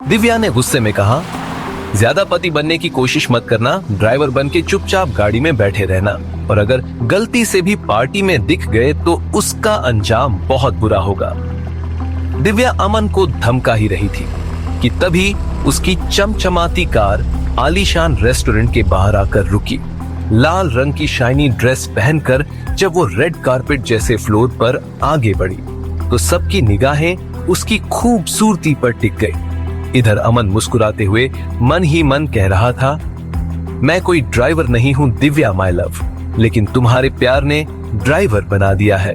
दिव्या ने गुस्से में कहा, ज्यादा पति बनने की कोशिश मत करना, ड्राइवर बन के चुपचाप गाड़ी में बैठे रहना, और अगर गलती से भी पार्टी में दिख गए तो उसका अंजाम बहुत बुरा होगा। दिव्या अमन को धमका ही रही थी कि तभी उसकी चमचमाती कार आलीशान रेस्टोरेंट के बाहर आकर रुकी। लाल रंग की शाइनी ड्रेस पहनकर जब वो रेड कारपेट जैसे फ्लोर पर आगे बढ़ी तो सबकी निगाहें उसकी खूबसूरती पर टिक गई। इधर अमन मुस्कुराते हुए मन ही मन कह रहा था, मैं कोई ड्राइवर नहीं हूं दिव्या माय लव, लेकिन तुम्हारे प्यार ने ड्राइवर बना दिया है।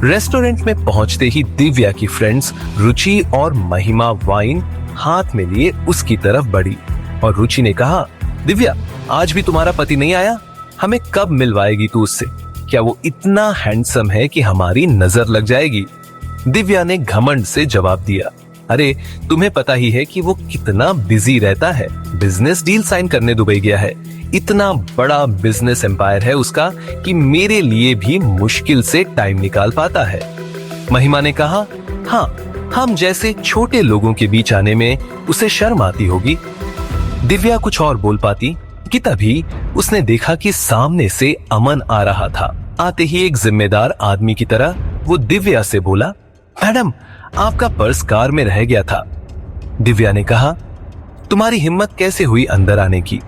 रेस्टोरेंट में पहुंचते ही दिव्या की फ्रेंड्स रुचि और महिमा वाइन हाथ में लिए उसकी तरफ बढ़ी और रुचि ने कहा, दिव्या आज भी तुम्हारा पति नहीं आया? हमें कब मिलवाएगी तू उससे? क्या वो इतना हैंडसम है कि हमारी नजर लग जाएगी? दिव्या ने घमंड से जवाब दिया, अरे तुम्हें पता ही है कि वो कितना बिजी रहता है, बिजनेस डील साइन करने दुबई गया है। इतना बड़ा बिजनेस एम्पायर है उसका कि मेरे लिए भी मुश्किल से टाइम निकाल पाता है। महिमा ने कहा, हाँ हम जैसे छोटे लोगों के बीच आने में उसे शर्म आती होगी। दिव्या कुछ और बोल पाती कि तभी उसने देखा कि सामने से अमन आ रहा था। आते ही एक जिम्मेदार आदमी की तरह वो दिव्या से बोला, मैडम आपका पर्स कार में रह गया था। दिव्या ने कहा, तुम्हारी हिम्मत कैसे हुई अंदर आने की?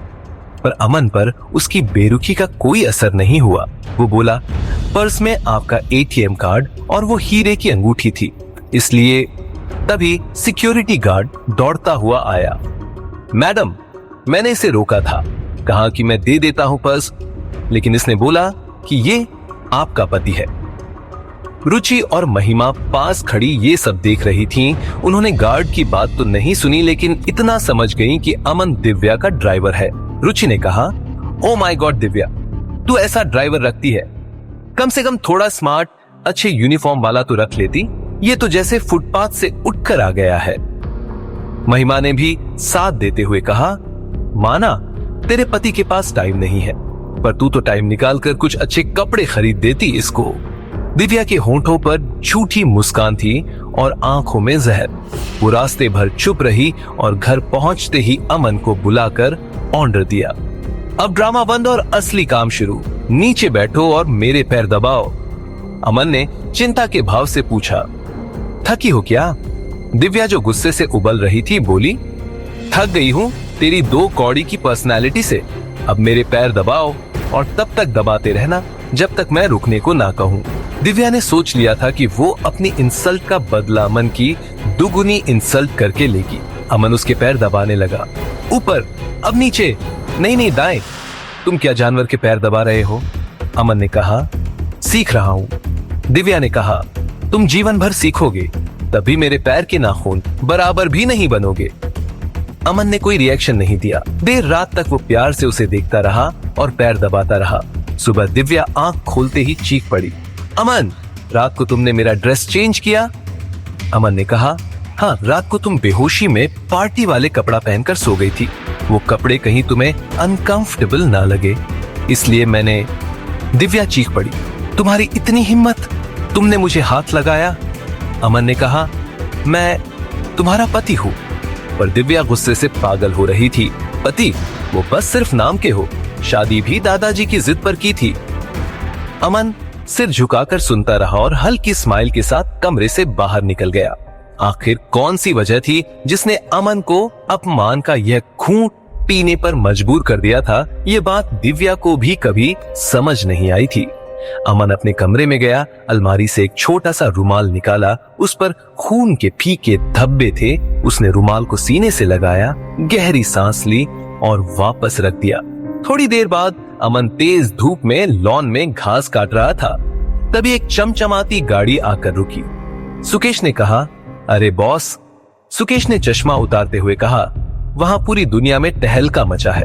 पर अमन पर उसकी बेरुखी का कोई असर नहीं हुआ। वो बोला, पर्स में आपका एटीएम कार्ड और वो हीरे की अंगूठी थी, इसलिए तभी सिक्योरिटी गार्ड दौड़ता हुआ आया। मैडम मैंने इसे रोका था, कहा कि मैं दे देता हूं पर्स, लेकिन इसने बोला कि ये आपका पति है। रुचि और महिमा पास खड़ी ये सब देख रही थीं। उन्होंने गार्ड की बात तो नहीं सुनी, लेकिन इतना समझ गईं कि अमन दिव्या का ड्राइवर है। रुचि ने कहा, ओ माय गॉड दिव्या, तू ऐसा ड्राइवर रखती है? कम से कम थोड़ा स्मार्ट अच्छे यूनिफॉर्म वाला तो रख लेती, ये तो जैसे फुटपाथ से उठकर आ गया है। महिमा ने भी साथ देते हुए कहा, माना तेरे पति के पास टाइम नहीं है, पर तू तो टाइम निकाल कर कुछ अच्छे कपड़े खरीद देती इसको। दिव्या के होंठों पर झूठी मुस्कान थी और आंखों में जहर। वो रास्ते भर चुप रही और घर पहुंचते ही अमन को बुलाकर ऑर्डर दिया, अब ड्रामा बंद और असली काम शुरू, नीचे बैठो और मेरे पैर दबाओ। अमन ने चिंता के भाव से पूछा, थकी हो क्या? दिव्या जो गुस्से से उबल रही थी बोली, थक गई हूँ तेरी 2 कौड़ी की पर्सनालिटी से। अब मेरे पैर दबाओ और तब तक दबाते रहना जब तक मैं रुकने को ना कहूँ। दिव्या ने सोच लिया था कि वो अपनी इंसल्ट का बदला अमन की दुगुनी इंसल्ट करके लेगी। अमन उसके पैर दबाने लगा, ऊपर, अब नीचे, नहीं नहीं दाएं। तुम क्या जानवर के पैर दबा रहे हो? अमन ने कहा, सीख रहा हूँ। दिव्या ने कहा, तुम जीवन भर सीखोगे, तभी मेरे पैर के नाखून बराबर भी नहीं बनोगे। अमन ने कोई रिएक्शन नहीं दिया। देर रात तक वो प्यार से उसे देखता रहा और पैर दबाता रहा। सुबह दिव्या आंख खोलते ही चीख पड़ी, अमन रात को तुमने मेरा ड्रेस चेंज किया? अमन ने कहा, हाँ रात को तुम बेहोशी में पार्टी वाले कपड़ा पहनकर सो गई थी, वो कपड़े कहीं तुम्हें अनकंफर्टेबल ना लगे, इसलिए मैंने। दिव्या चीख पड़ी, तुम्हारी इतनी हिम्मत, तुमने मुझे हाथ लगाया? अमन ने कहा, मैं तुम्हारा पति हूँ। पर दिव्या गुस्से से पागल हो रही थी। पति? वो बस सिर्फ नाम के हो, शादी भी दादाजी की जिद पर की थी। अमन सिर झुकाकर सुनता रहा और हल्की स्माइल के साथ कमरे से बाहर निकल गया। आखिर कौन सी वजह थी जिसने अमन को अपमान का यह घूंट पीने पर मजबूर कर दिया था? ये बात दिव्या को भी कभी समझ नहीं आई थी। अमन अपने कमरे में गया, अलमारी से एक छोटा सा रुमाल निकाला, उस पर खून के फीके धब्बे थे। उसने रुमाल को सीने से लगाया, गहरी सांस ली और वापस रख दिया। थोड़ी देर बाद अमन तेज धूप में लॉन में घास काट रहा था, तभी एक चमचमाती गाड़ी आकर रुकी। सुकेश ने कहा, अरे बॉस। सुकेश ने चश्मा उतारते हुए कहा, वहां पूरी दुनिया में तहलका मचा है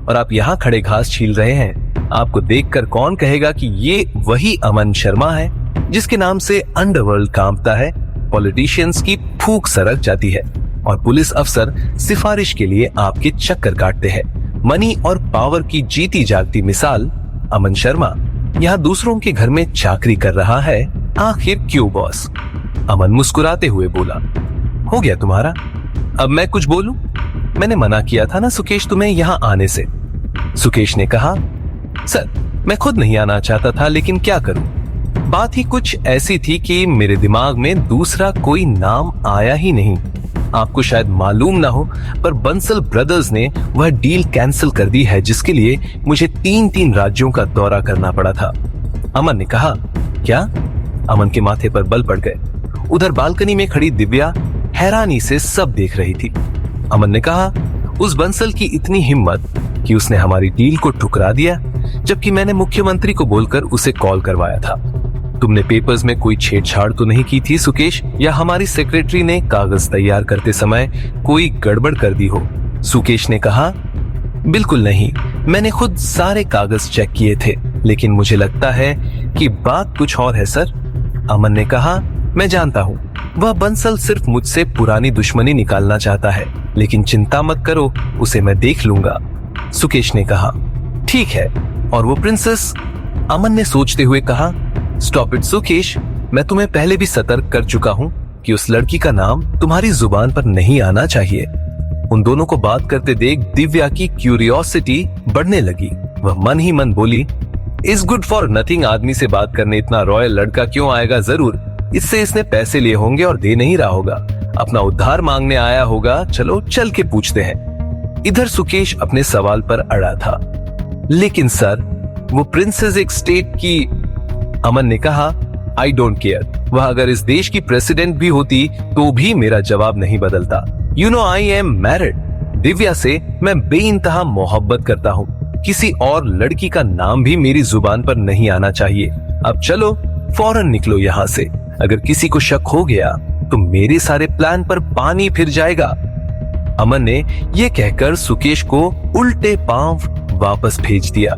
और आप यहाँ खड़े घास छील रहे हैं। आपको देखकर कौन कहेगा कि ये वही अमन शर्मा है जिसके नाम से अंडरवर्ल्ड कांपता है, पॉलिटिशियंस की फूंक सरक जाती है और पुलिस अफसर सिफारिश के लिए आपके चक्कर काटते हैं। मनी और पावर की जीती जागती मिसाल अमन शर्मा यहाँ दूसरों के घर में चाकरी कर रहा है। आखिर क्यों बॉस? अमन मुस्कुराते हुए बोला, हो गया तुम्हारा? अब मैं कुछ बोलूं? मैंने मना किया था ना सुकेश तुम्हें यहाँ आने से। सुकेश ने कहा, सर मैं खुद नहीं आना चाहता था, लेकिन क्या करूं? बात ही कुछ ऐसी थी कि मेरे दिमाग में दूसरा कोई नाम आया ही नहीं। आपको शायद मालूम ना हो, पर बंसल ब्रदर्स ने वह डील कैंसिल कर दी है जिसके लिए मुझे 3 राज्यों का दौरा करना पड़ा था। अमन ने कहा, क्या? अमन के माथे पर बल पड़ गए। उधर बालकनी में खड़ी दिव्या हैरानी से सब देख रही थी। अमन ने कहा, उस बंसल की इतनी हिम्मत कि उसने हमारी डील को ठुकरा दिया, जबकि मैंने मुख्यमंत्री को बोलकर उसे कॉल करवाया था। तुमने पेपर्स में कोई छेड़छाड़ तो नहीं की थी सुकेश, या हमारी सेक्रेटरी ने कागज तैयार करते समय कोई गड़बड़ कर दी हो? सुकेश ने कहा, बिल्कुल नहीं, मैंने खुद सारे कागज चेक किए थे, लेकिन मुझे लगता है कि बात कुछ और है सर। अमन ने कहा, मैं जानता हूँ, वह बंसल सिर्फ मुझसे पुरानी दुश्मनी निकालना चाहता है, लेकिन चिंता मत करो, उसे मैं देख लूंगा। सुकेश ने कहा, ठीक है, और वो प्रिंसेस? अमन ने सोचते हुए कहा, स्टॉप इट सुकेश, मैं तुम्हें पहले भी सतर्क कर चुका हूँ कि उस लड़की का नाम तुम्हारी जुबान पर नहीं आना चाहिए। उन दोनों को बात करते देख दिव्या की क्यूरियोसिटी बढ़ने लगी। वह मन ही मन बोली, इस गुड फॉर नथिंग आदमी से बात करने इतना रॉयल लड़का क्यों आएगा? जरूर इससे इसने पैसे लिए होंगे और दे नहीं रहा होगा, अपना उद्धार मांगने आया होगा। चलो चल के पूछते हैं। इधर सुकेश अपने सवाल पर अड़ा था, लेकिन सर वो प्रिंसेस एक स्टेट की। अमन ने कहा, आई डोंट केयर, वह अगर इस देश की प्रेसिडेंट भी होती तो भी मेरा जवाब नहीं बदलता। You know I am married. Divya से मैं बेइंतहा मोहब्बत करता हूँ, किसी और लड़की का नाम भी मेरी जुबान पर नहीं आना चाहिए। अब चलो फौरन निकलो यहाँ से, अगर किसी को शक हो गया तो मेरे सारे प्लान पर पानी फिर जाएगा। अमन ने यह कहकर सुकेश को उल्टे पांव वापस भेज दिया।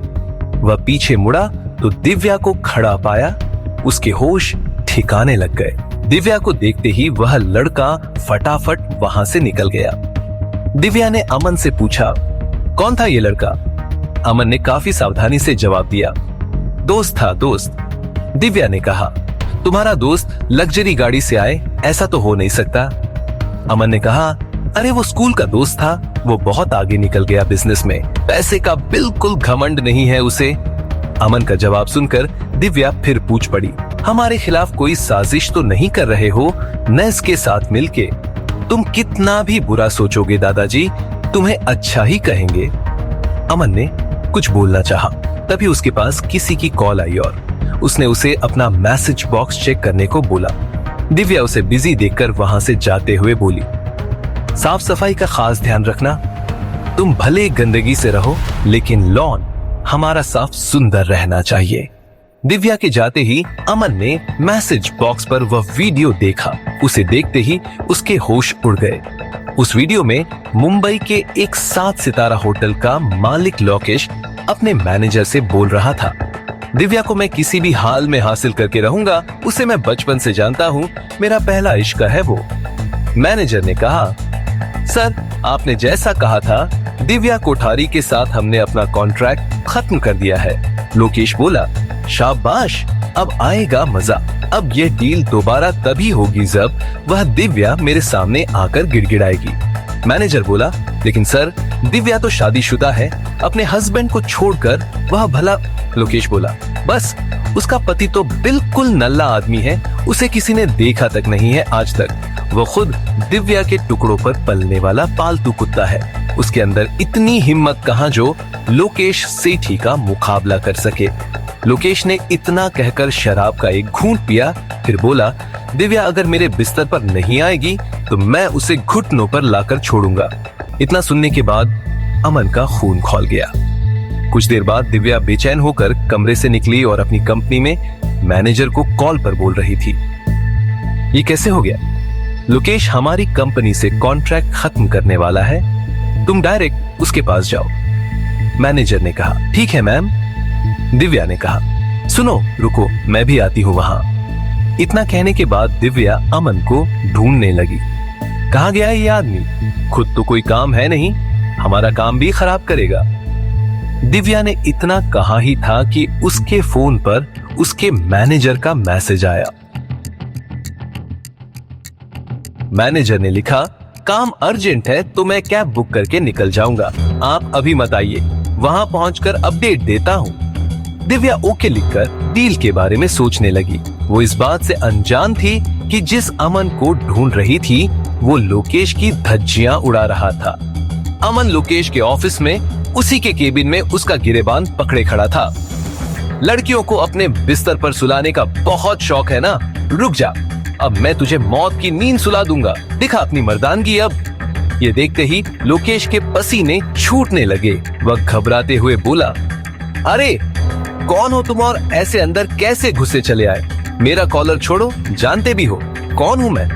वह पीछे मुड़ा तो दिव्या को खड़ा पाया। उसके होश ठिकाने लग गए। दिव्या को देखते ही वह लड़का फटाफट वहां से निकल गया। दिव्या ने अमन से पूछा, कौन था ये लड़का? अमन ने काफी सावधानी से जवाब दिया, दोस्त था, दोस्त। दिव्या ने कहा, तुम्हारा दोस्त लग्जरी गाड़ी से आए, ऐसा तो हो नहीं सकता। अमन ने कहा, अरे वो स्कूल का दोस्त था, वो बहुत आगे निकल गया बिजनेस में, पैसे का बिल्कुल घमंड नहीं है उसे। अमन का जवाब सुनकर दिव्या फिर पूछ पड़ी, हमारे खिलाफ कोई साजिश तो नहीं कर रहे हो? नेस के साथ मिलके तुम कितना भी बुरा सोचोगे दादाजी, तुम्हें अच्छा ही कहेंगे। अमन ने कुछ बोलना चाहा, तभी उसके पास किसी की कॉल आई और उसने उसे अपना मैसेज बॉक्स चेक करने को बोला। दिव्या उसे बिजी देखकर वहां से जाते हुए बोली, साफ सफाई का खास ध्यान रखना, तुम भले गंदगी से रहो लेकिन लॉन हमारा साफ सुंदर रहना चाहिए। दिव्या के जाते ही अमन ने मैसेज बॉक्स पर वह वीडियो देखा। उसे देखते ही उसके होश उड़ गए। उस वीडियो में मुंबई के एक 7 सितारा होटल का मालिक लोकेश अपने मैनेजर से बोल रहा था, दिव्या को मैं किसी भी हाल में हासिल करके रहूंगा, उसे मैं बचपन से जानता हूँ, मेरा पहला इश्क है वो। मैनेजर ने कहा, सर आपने जैसा कहा था, दिव्या कोठारी के साथ हमने अपना कॉन्ट्रैक्ट खत्म कर दिया है। लोकेश बोला, शाबाश, अब आएगा मजा। अब यह डील दोबारा तभी होगी जब वह दिव्या मेरे सामने आकर गिड़गिड़ाएगी। मैनेजर बोला, लेकिन सर दिव्या तो शादीशुदा है, अपने हस्बैंड को छोड़कर वह भला। लोकेश बोला, बस उसका पति तो बिल्कुल नल्ला आदमी है, उसे किसी ने देखा तक नहीं है आज तक। वो खुद दिव्या के टुकड़ों पर पलने वाला पालतू कुत्ता है। उसके अंदर इतनी हिम्मत कहाँ जो लोकेश सेठी का मुकाबला कर सके। लोकेश ने इतना कहकर शराब का एक घूंट पिया, फिर बोला, दिव्या अगर मेरे बिस्तर पर नहीं आएगी तो मैं उसे घुटनों पर लाकर छोड़ूंगा। इतना सुनने के बाद अमन का खून खौल गया। कुछ देर बाद दिव्या बेचैन होकर कमरे से निकली और अपनी कंपनी में मैनेजर को कॉल पर बोल रही थी, ये कैसे हो गया? लोकेश हमारी कंपनी से कॉन्ट्रैक्ट खत्म करने वाला है, तुम डायरेक्ट उसके पास जाओ। मैनेजर ने कहा, ठीक है मैम। दिव्या ने कहा, सुनो रुको, मैं भी आती हूँ वहां। इतना कहने के बाद दिव्या अमन को ढूंढने लगी। कहाँ गया ये आदमी? खुद तो कोई काम है नहीं, हमारा काम भी खराब करेगा। दिव्या ने इतना कहा ही था कि उसके फोन पर उसके मैनेजर का मैसेज आया। मैनेजर ने लिखा, काम अर्जेंट है तो मैं कैब बुक करके निकल जाऊंगा, आप अभी मत आइए, वहां पहुंचकर अपडेट देता हूँ। दिव्या ओके लिखकर डील के बारे में सोचने लगी। वो इस बात से अनजान थी कि जिस अमन को ढूंढ रही थी वो लोकेश की धज्जियां उड़ा रहा था। अमन लोकेश के ऑफिस में उसी के केबिन में उसका गिरेबान पकड़े खड़ा था। लड़कियों को अपने बिस्तर पर सुलाने का बहुत शौक है ना, रुक जा, अब मैं तुझे मौत की नींद सुला दूंगा, दिखा अपनी मर्दानगी अब। ये देखते ही लोकेश के पसीने छूटने लगे। वह घबराते हुए बोला, अरे कौन हो तुम और ऐसे अंदर कैसे घुसे चले आए? मेरा कॉलर छोड़ो, जानते भी हो कौन हूं मैं।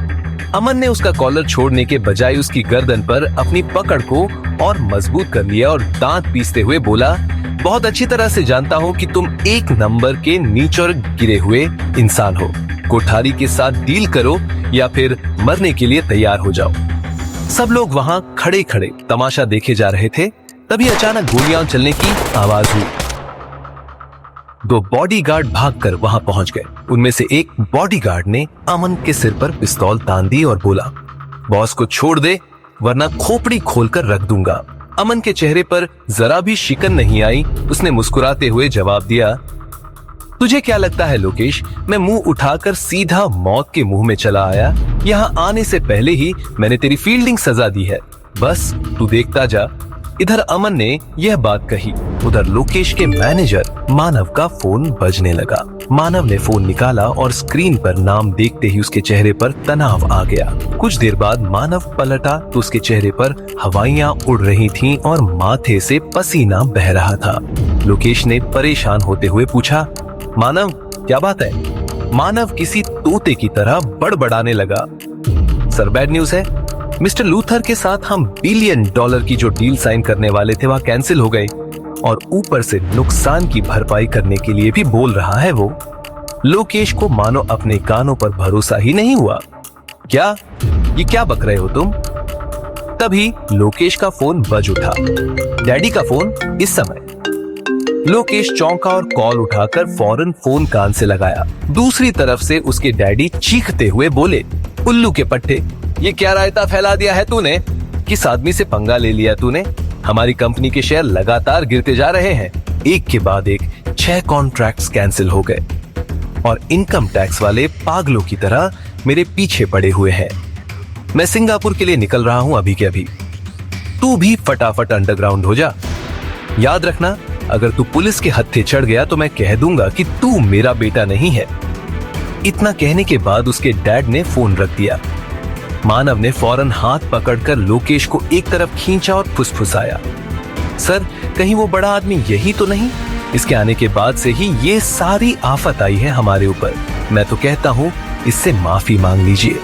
अमन ने उसका कॉलर छोड़ने के बजाय उसकी गर्दन पर अपनी पकड़ को और मजबूत कर लिया और दांत पीसते हुए बोला, बहुत अच्छी तरह से जानता हूं कि तुम एक नंबर के नीच और गिरे हुए इंसान हो। कोठारी के साथ डील करो या फिर मरने के लिए तैयार हो जाओ। सब लोग वहां खड़े खड़े तमाशा देखे जा रहे थे। तभी अचानक गोलियां चलने की आवाज हुई। 2 बॉडीगार्ड भागकर वहां पहुंच गए। उनमें से एक बॉडीगार्ड ने अमन के सिर पर पिस्तौल तान दी और बोला, बॉस को छोड़ दे वरना खोपड़ी खोलकर रख दूंगा। अमन के चेहरे पर जरा भी शिकन नहीं आई। उसने मुस्कुराते हुए जवाब दिया, तुझे क्या लगता है लोकेश, मैं मुंह उठाकर सीधा मौत के मुंह में चला आया? यहाँ आने से पहले ही मैंने तेरी फील्डिंग सजा दी है, बस तू देखता जा। इधर अमन ने यह बात कही, उधर लोकेश के मैनेजर मानव का फोन बजने लगा। मानव ने फोन निकाला और स्क्रीन पर नाम देखते ही उसके चेहरे पर तनाव आ गया। कुछ देर बाद मानव पलटा तो उसके चेहरे पर हवाइयां उड़ रही थीं और माथे से पसीना बह रहा था। लोकेश ने परेशान होते हुए पूछा, मानव क्या बात है? मानव किसी तोते की तरह बड़बड़ाने लगा, सर बैड न्यूज है, मिस्टर लूथर के साथ हम $1 बिलियन की जो डील साइन करने वाले थे वह कैंसिल हो गई और ऊपर से नुकसान की भरपाई करने के लिए भी बोल रहा है वो। लोकेश को मानो अपने कानों पर भरोसा ही नहीं हुआ। क्या ये क्या बक रहे हो तुम? तभी लोकेश का फोन बज उठा। डैडी का फोन इस समय। लोकेश चौंका और कॉल उठाकर फौरन फोन कान से लगाया। दूसरी तरफ से उसके डैडी चीखते हुए बोले, उल्लू के पट्टे, ये क्या रायता फैला दिया है तूने? किस आदमी से पंगा ले लिया तूने? हमारी कंपनी के शेयर लगातार गिरते जा रहे हैं। एक के बाद एक 6 कॉन्ट्रैक्ट्स कैंसिल हो गए और इनकम टैक्स वाले पागलों की तरह मेरे पीछे पड़े हुए हैं। मैं सिंगापुर के लिए निकल रहा हूं अभी के अभी। तू भी फटाफट अंडरग्राउंड हो जा। याद रखना, अगर तू पुलिस के हत्थे चढ़ गया तो मैं कह दूंगा कि तू मेरा बेटा नहीं है। इतना कहने के बाद उसके डैड ने फोन रख दिया। मानव ने फौरन हाथ पकड़कर लोकेश को एक तरफ खींचा और फुसफुसाया, सर कहीं वो बड़ा आदमी यही तो नहीं? इसके आने के बाद से ही ये सारी आफत आई है हमारे ऊपर। मैं तो कहता हूँ इससे माफी मांग लीजिए।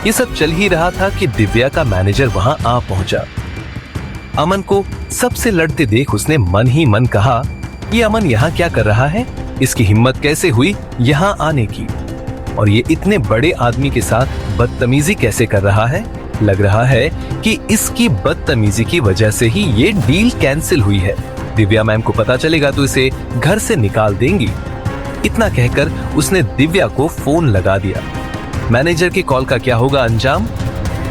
ये सब चल ही रहा था कि दिव्या का मैनेजर वहां आ पहुंचा। अमन को सबसे लड़ते देख उसने मन ही मन कहा, ये अमन यहाँ क्या कर रहा है? इसकी हिम्मत कैसे हुई यहाँ आने की? और ये इतने बड़े आदमी के साथ बदतमीजी कैसे कर रहा है? लग रहा है कि इसकी बदतमीजी की वजह से ही ये डील कैंसिल हुई है। दिव्या मैम को पता चलेगा तो इसे घर से निकाल देंगी। इतना कहकर उसने दिव्या को फोन लगा दिया। मैनेजर की कॉल का क्या होगा अंजाम?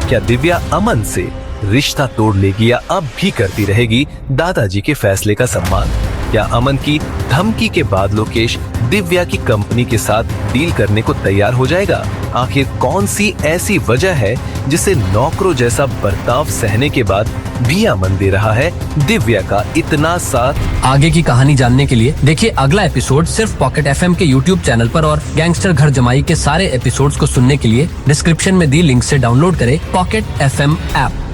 क्या दिव्या अमन से रिश्ता तोड़ लेगी या अब भी करती रहेगी दादाजी के फैसले का सम्मान? या अमन की धमकी के बाद लोकेश दिव्या की कंपनी के साथ डील करने को तैयार हो जाएगा? आखिर कौन सी ऐसी वजह है जिसे नौकरों जैसा बर्ताव सहने के बाद भी अमन दे रहा है दिव्या का इतना साथ? आगे की कहानी जानने के लिए देखिए अगला एपिसोड सिर्फ पॉकेट FM के YouTube चैनल पर, और गैंगस्टर घर जमाई के सारे एपिसोड्स को सुनने के लिए डिस्क्रिप्शन में दी लिंक से डाउनलोड करें पॉकेट FM ऐप।